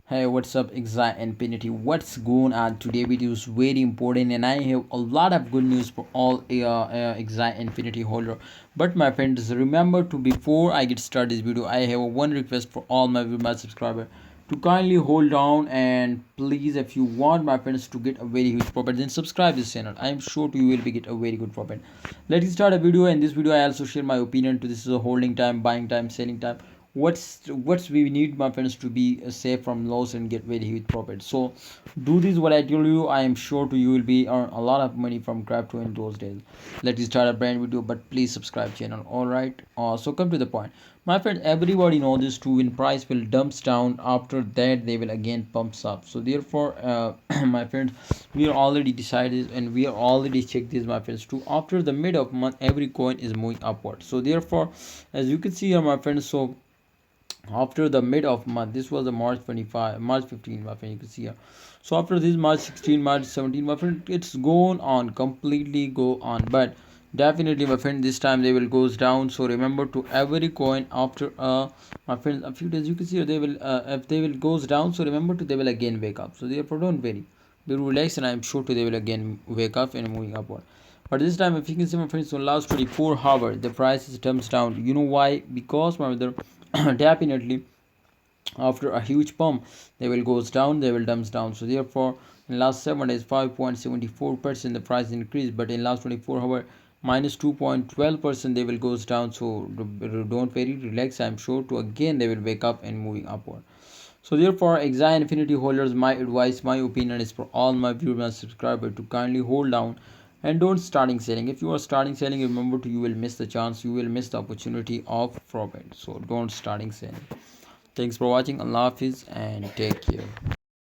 Hey, what's up, Axie Infinity? What's going on? Today video is very important, and I have a lot of good news for all Axie Infinity holder. But my friends, remember to before I get started this video, I have one request for all my subscribers to kindly hold down and please, if you want my friends to get a very huge profit, then subscribe this channel. I am sure you will be get a very good profit. Let's start a video. In this video, I also share my opinion to this is a holding time, buying time, selling time, what's we need my friends to be safe from loss and get very huge profit. So do this what I tell you. I am sure to you will be earn a lot of money from crypto in those days. Let's start a brand video, but please subscribe channel. All right, so come to the point, my friend. Everybody knows this too, when price will dumps down, after that they will again pumps up. So therefore my friends, we are already decided and we are already checked this my friends too. After the mid of month, every coin is moving upward. So therefore, as you can see here my friends, so after the mid of month, this was the March 25, March 15 my friend, you can see here. So after this March 16, March 17 my friend, it's gone on, completely go on. But definitely my friend, this time they will goes down. So remember to every coin after my friend a few days, you can see here, they will if they will goes down, so remember to they will again wake up. So therefore don't worry, be relaxed, and I'm sure to they will again wake up and moving upward. But this time, if you can see my friends, so last 24 hours the price is turns down. You know why? Because my brother, definitely after a huge pump they will goes down, they will dumps down. So therefore in last 7 days 5.74% the price increased, but in last 24 hour minus 2.12% they will goes down. So don't very relax, I'm sure to again they will wake up and moving upward. So therefore, Axie Infinity holders, my advice, my opinion is for all my viewers and subscribers to kindly hold down and don't starting selling. If you are starting selling, remember to you will miss the chance, you will miss the opportunity of profit. So don't starting selling. Thanks for watching. Allah Hafiz and take care.